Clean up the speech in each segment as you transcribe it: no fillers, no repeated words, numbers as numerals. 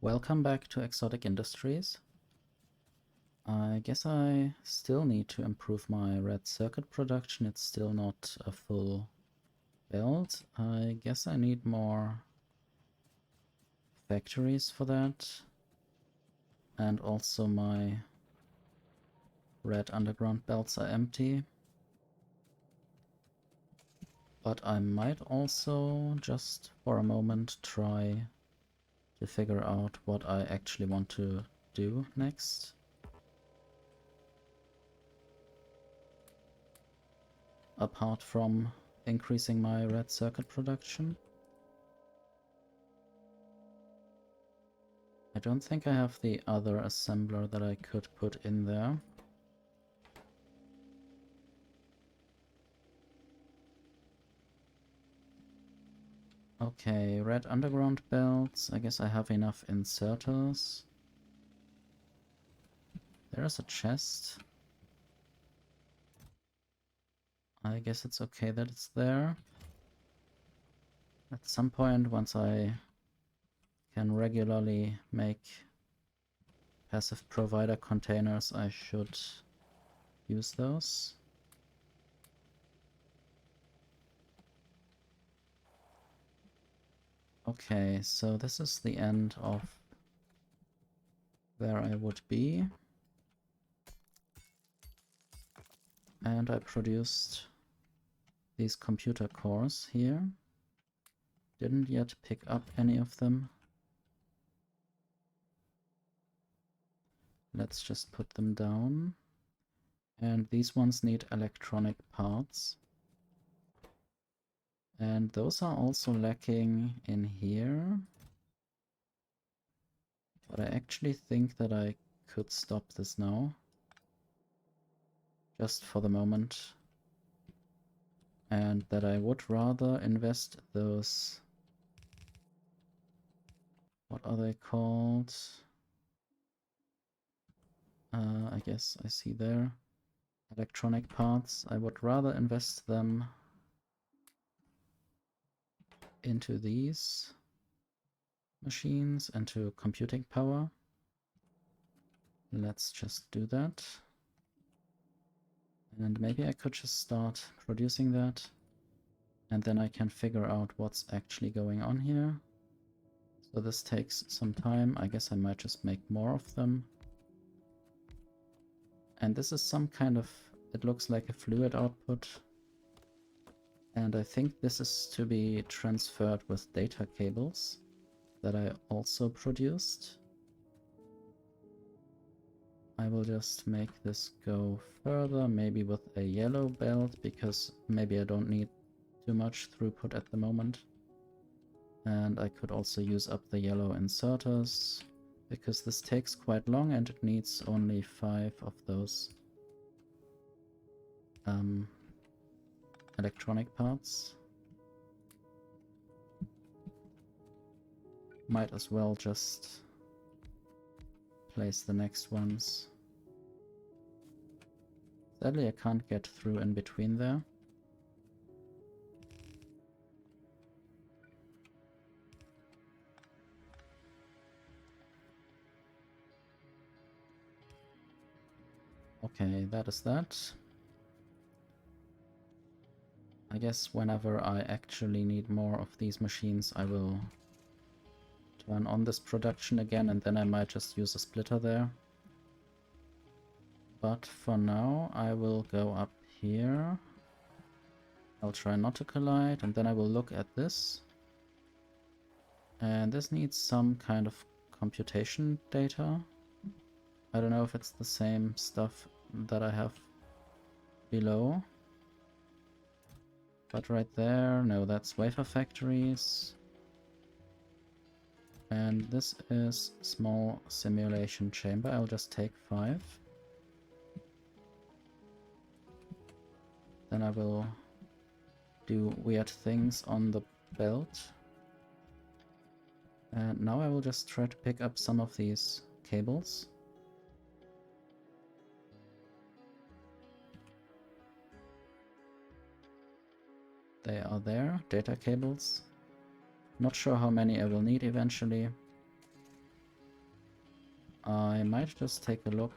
Welcome back to Exotic Industries. I guess I still need to improve my red circuit production. It's still not a full build. I guess I need more factories for that. And also my red underground belts are empty. But I might also just for a moment try to figure out what I actually want to do next. Apart from increasing my red circuit production. I don't think I have the other assembler that I could put in there. Okay, red underground belts. I guess I have enough inserters. There's a chest. I guess it's okay that it's there. At some point, once I can regularly make passive provider containers, I should use those. Okay, so this is the end of where I would be. And I produced these computer cores here. Didn't yet pick up any of them. Let's just put them down. And these ones need electronic parts. And those are also lacking in here. But I actually think that I could stop this now. Just for the moment. And that I would rather invest those... What are they called? I guess I see there. Electronic parts. I would rather invest them into these machines, into computing power. Let's just do that. And maybe I could just start producing that. And then I can figure out what's actually going on here. So this takes some time. I guess I might just make more of them. And this is some kind of... It looks like a fluid output. And I think this is to be transferred with data cables that I also produced. I will just make this go further, maybe with a yellow belt, because maybe I don't need too much throughput at the moment. And I could also use up the yellow inserters, because this takes quite long and it needs only 5 of those electronic parts. Might as well just place the next ones. Sadly, I can't get through in between there. Okay, that is that. I guess whenever I actually need more of these machines, I will turn on this production again, and then I might just use a splitter there. But for now, I will go up here. I'll try not to collide, and then I will look at this. And this needs some kind of computation data. I don't know if it's the same stuff that I have below. But right there, no, that's wafer factories. And this is small simulation chamber. I'll just take 5. Then I will do weird things on the belt. And now I will just try to pick up some of these cables. They are there, data cables. Not sure how many I will need eventually. I might just take a look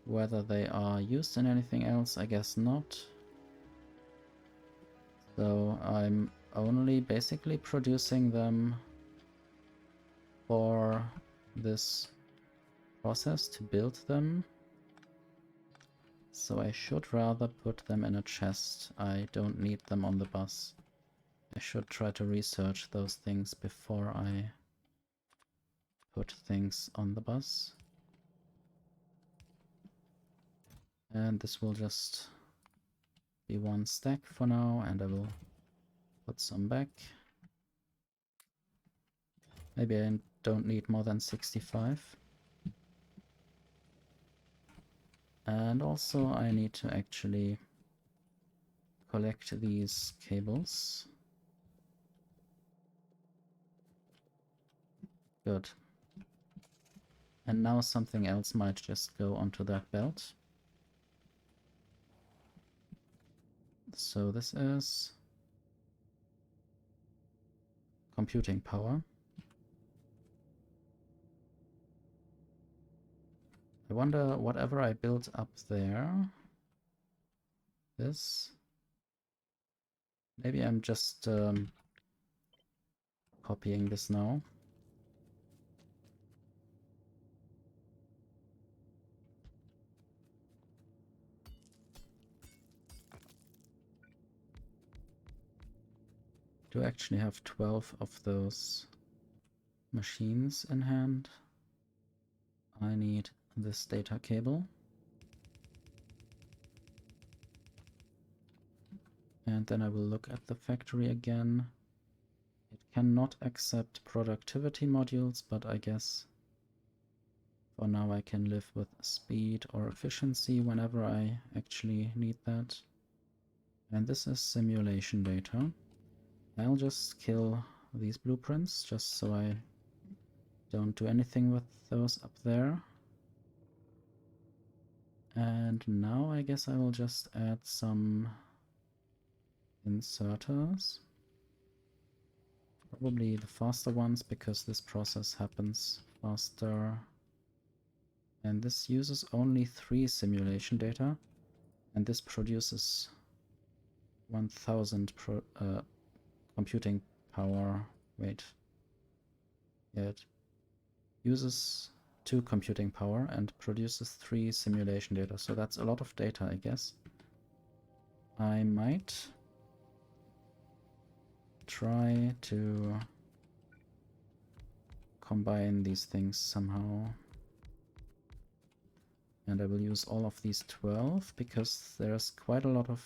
whether they are used in anything else. I guess not. So I'm only basically producing them for this process to build them. So I should rather put them in a chest. I don't need them on the bus. I should try to research those things before I put things on the bus. And this will just be one stack for now, and I will put some back. Maybe I don't need more than 65. And also I need to actually collect these cables. Good. And now something else might just go onto that belt. So this is computing power. I wonder, whatever I built up there, this, maybe I'm just copying this now. Do I actually have 12 of those machines in hand? I need this data cable. And then I will look at the factory again. It cannot accept productivity modules, but I guess for now I can live with speed or efficiency whenever I actually need that. And this is simulation data. I'll just kill these blueprints just so I don't do anything with those up there. And now I guess I will just add some inserters. Probably the faster ones, because this process happens faster. And this uses only 3 simulation data, and this produces 1000 computing power. Wait. Yeah, it uses 2 computing power and produces 3 simulation data, so that's a lot of data, I guess. I might try to combine these things somehow. And I will use all of these 12 because there's quite a lot of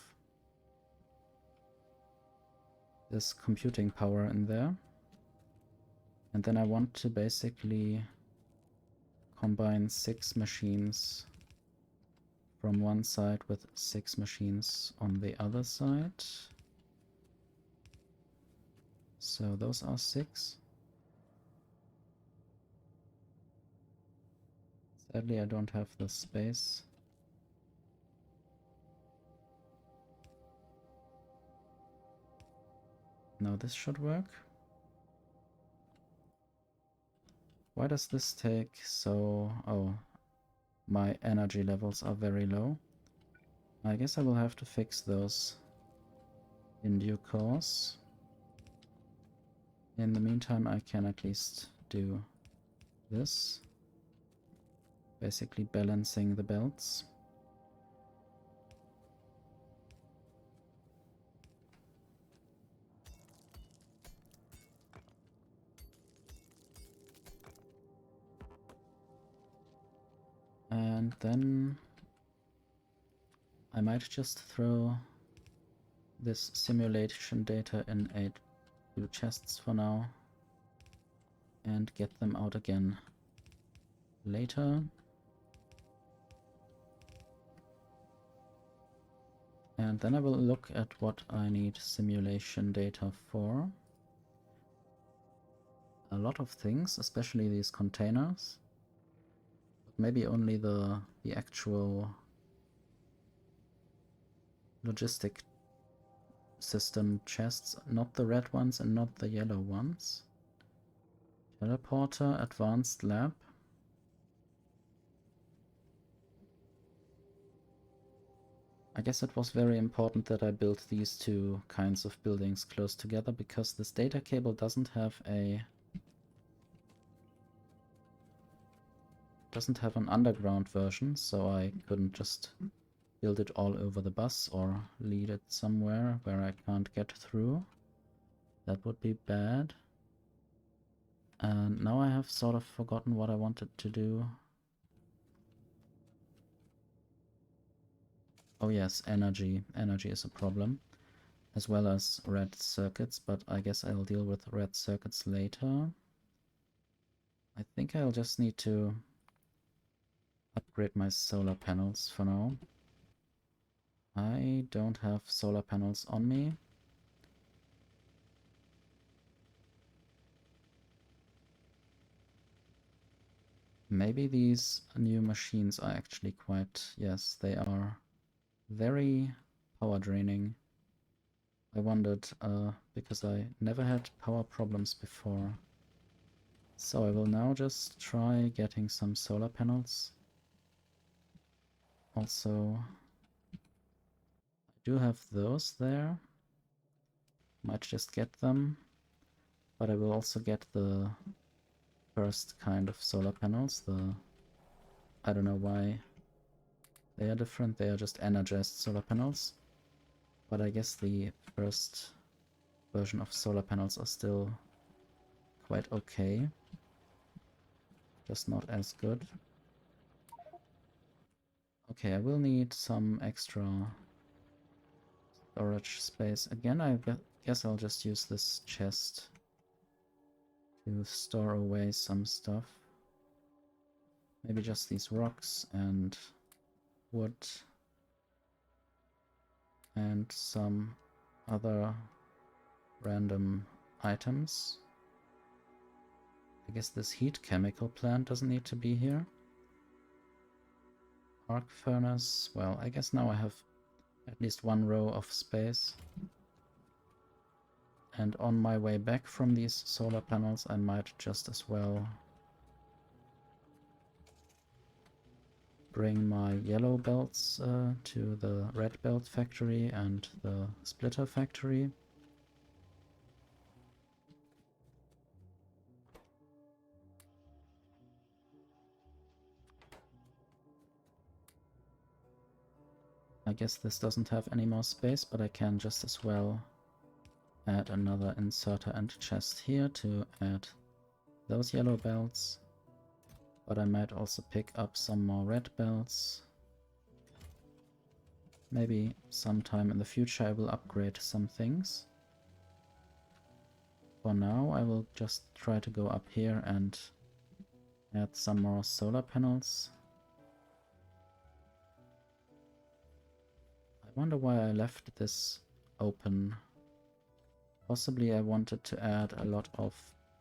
this computing power in there. And then I want to basically combine 6 machines from one side with 6 machines on the other side. So those are 6. Sadly, I don't have the space. Now this should work. Why does this take so... Oh, my energy levels are very low. I guess I will have to fix those in due course. In the meantime, I can at least do this. Basically balancing the belts. And then I might just throw this simulation data in 8 chests for now and get them out again later. And then I will look at what I need simulation data for. A lot of things, especially these containers. But maybe only the actual logistic system chests, not the red ones and not the yellow ones. Teleporter, advanced lab. I guess it was very important that I built these two kinds of buildings close together, because this data cable doesn't have an underground version, so I couldn't just build it all over the bus or lead it somewhere where I can't get through. That would be bad. And now I have sort of forgotten what I wanted to do. Oh yes, energy. Energy is a problem. As well as red circuits, but I guess I'll deal with red circuits later. I think I'll just need to upgrade my solar panels for now. I don't have solar panels on me. Maybe these new machines are actually quite... Yes, they are very power draining. I wondered, because I never had power problems before. So I will now just try getting some solar panels. Also, I do have those there. Might just get them. But I will also get the first kind of solar panels. I don't know why they are different. They are just energized solar panels. But I guess the first version of solar panels are still quite okay. Just not as good. Okay, I will need some extra storage space. Again, I guess I'll just use this chest to store away some stuff. Maybe just these rocks and wood and some other random items. I guess this heat chemical plant doesn't need to be here. Arc furnace, well, I guess now I have at least one row of space. And on my way back from these solar panels, I might just as well bring my yellow belts to the red belt factory and the splitter factory. I guess this doesn't have any more space, but I can just as well add another inserter and chest here to add those yellow belts. But I might also pick up some more red belts. Maybe sometime in the future I will upgrade some things. For now I will just try to go up here and add some more solar panels. I wonder why I left this open. Possibly I wanted to add a lot of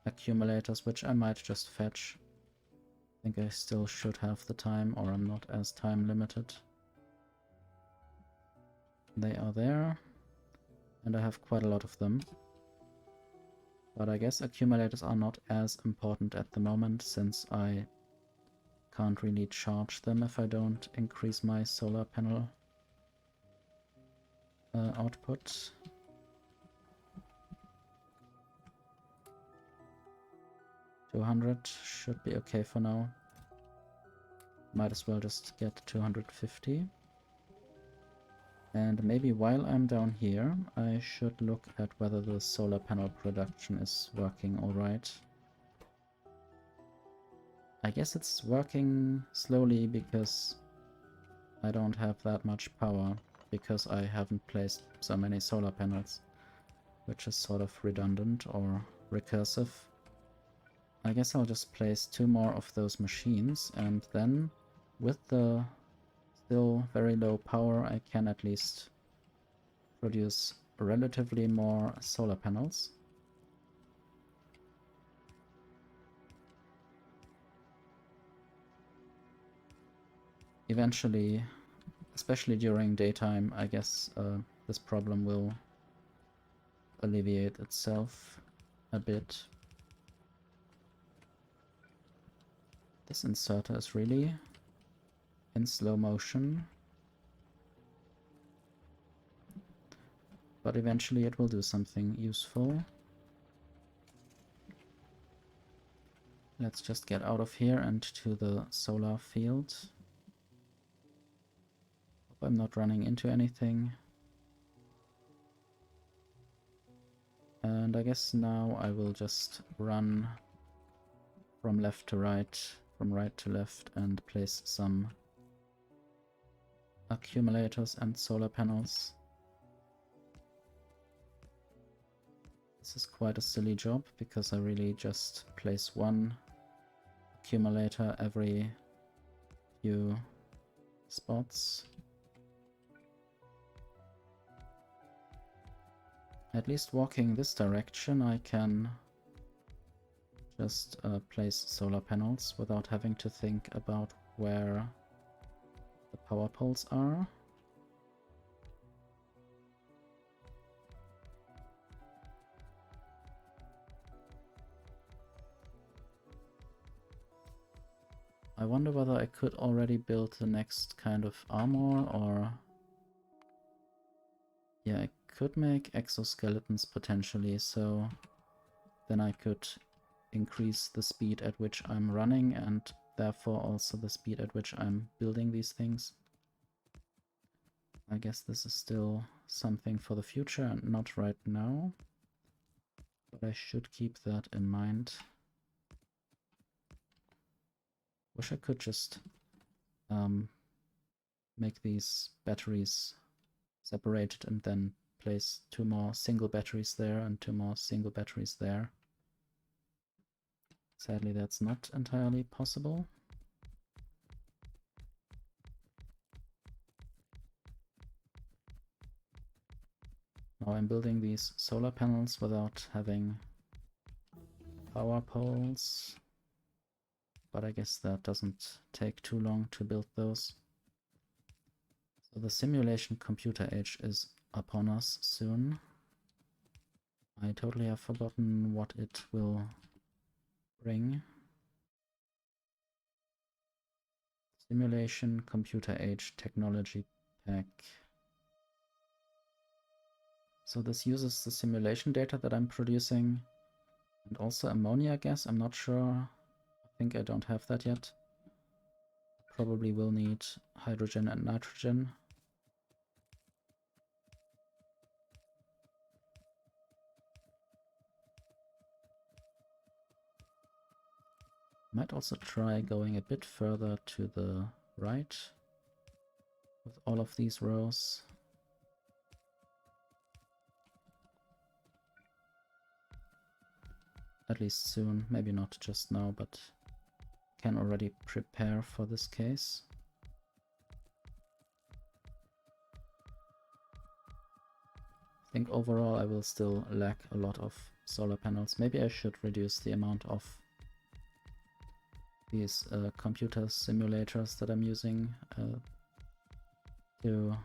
accumulators, which I might just fetch. I think I still should have the time, or I'm not as time limited. They are there, and I have quite a lot of them. But I guess accumulators are not as important at the moment, since I can't really charge them if I don't increase my solar panel output. $200 should be okay for now. Might as well just get 250. And maybe while I'm down here, I should look at whether the solar panel production is working alright. I guess it's working slowly because I don't have that much power, because I haven't placed so many solar panels, which is sort of redundant or recursive. I guess I'll just place 2 more of those machines, and then with the still very low power I can at least produce relatively more solar panels. Eventually, especially during daytime, I guess this problem will alleviate itself a bit. This inserter is really in slow motion. but eventually it will do something useful. Let's just get out of here and to the solar field. Hope I'm not running into anything. And I guess now I will just run from left to right, from right to left, and place some accumulators and solar panels. This is quite a silly job because I really just place one accumulator every few spots. At least walking this direction I can just place solar panels without having to think about where the power poles are. I wonder whether I could already build the next kind of armor, or... Yeah, I could make exoskeletons potentially, so then I could increase the speed at which I'm running and therefore also the speed at which I'm building these things. I guess this is still something for the future and not right now, but I should keep that in mind. Wish I could just make these batteries separated and then place 2 more single batteries there and 2 more single batteries there. Sadly, that's not entirely possible. Now I'm building these solar panels without having power poles, but I guess that doesn't take too long to build those. So the simulation computer age is upon us soon. I totally have forgotten what it will bring. Simulation computer age technology pack. So this uses the simulation data that I'm producing and also ammonia gas. I'm not sure. I think I don't have that yet. Probably will need hydrogen and nitrogen. Might also try going a bit further to the right with all of these rows. At least soon, maybe not just now, but can already prepare for this case. I think overall I will still lack a lot of solar panels. Maybe I should reduce the amount of these computer simulators that I'm using to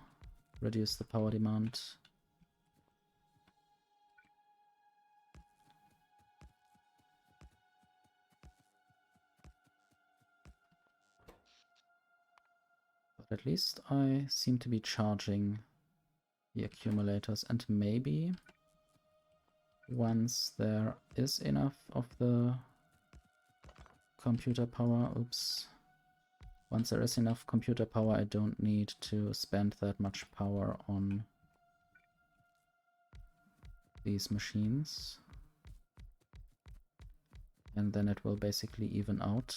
reduce the power demand. But at least I seem to be charging the accumulators, and maybe once there is enough of the computer power, once there is enough computer power, I don't need to spend that much power on these machines. And then it will basically even out.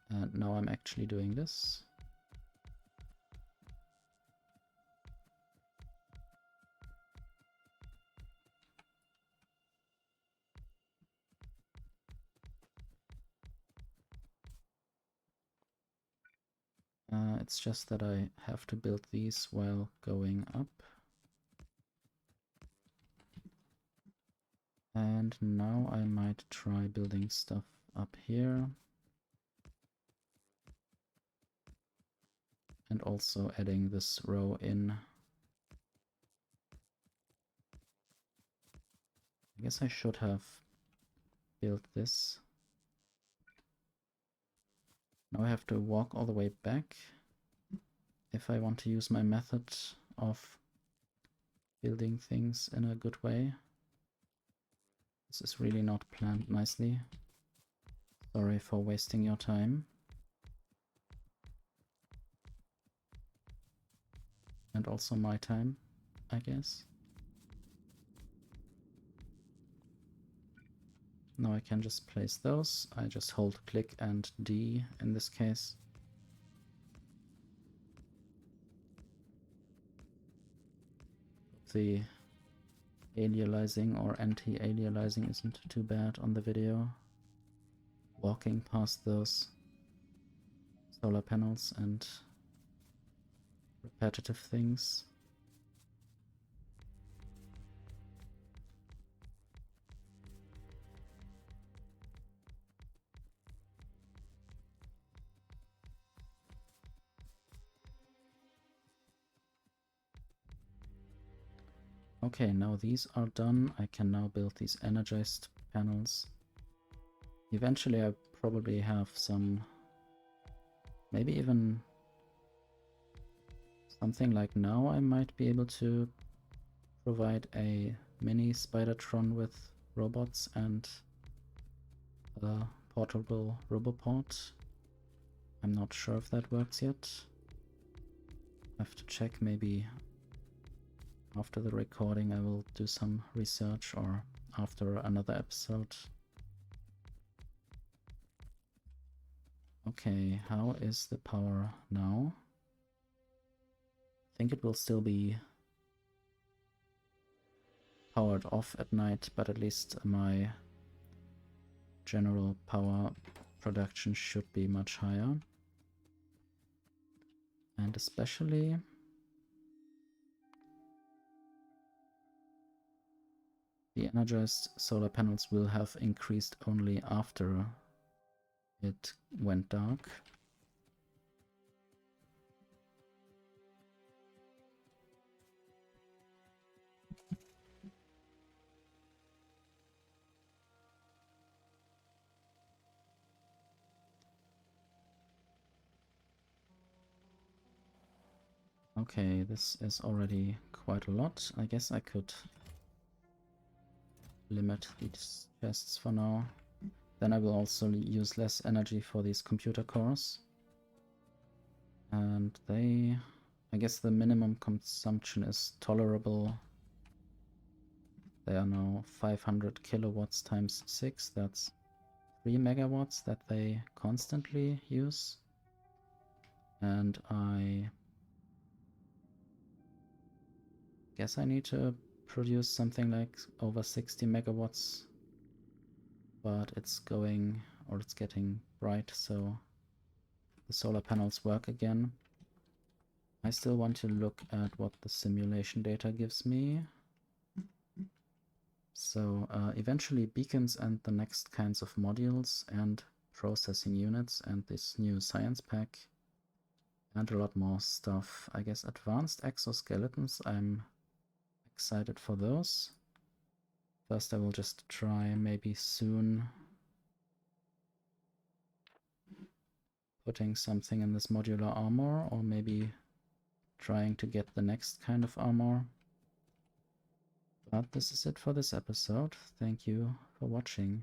And now I'm actually doing this. It's just that I have to build these while going up. And now I might try building stuff up here. And also adding this row in. I guess I should have built this. Now I have to walk all the way back if I want to use my method of building things in a good way. This is really not planned nicely. Sorry for wasting your time. And also my time, I guess. Now I can just place those. I just hold click and D in this case. The aliasing or anti-aliasing isn't too bad on the video. Walking past those solar panels and repetitive things. Okay, now these are done. I can now build these energized panels. Eventually I probably have some, maybe even something like now I might be able to provide a mini Spidertron with robots and a portable Roboport. I'm not sure if that works yet. I have to check. Maybe after the recording I will do some research, or after another episode. Okay, how is the power now? I think it will still be powered off at night, but at least my general power production should be much higher. And especially the energized solar panels will have increased only after it went dark. Okay, this is already quite a lot. I guess I could limit these chests for now. Then I will also use less energy for these computer cores. And I guess the minimum consumption is tolerable. They are now 500 kilowatts times 6. That's 3 megawatts that they constantly use. And I guess I need to produce something like over 60 megawatts, but it's going, or it's getting bright, so the solar panels work again. I still want to look at what the simulation data gives me. So eventually beacons and the next kinds of modules and processing units and this new science pack and a lot more stuff. I guess advanced exoskeletons, I'm excited for those. First I will just try maybe soon putting something in this modular armor, or maybe trying to get the next kind of armor. But this is it for this episode. Thank you for watching.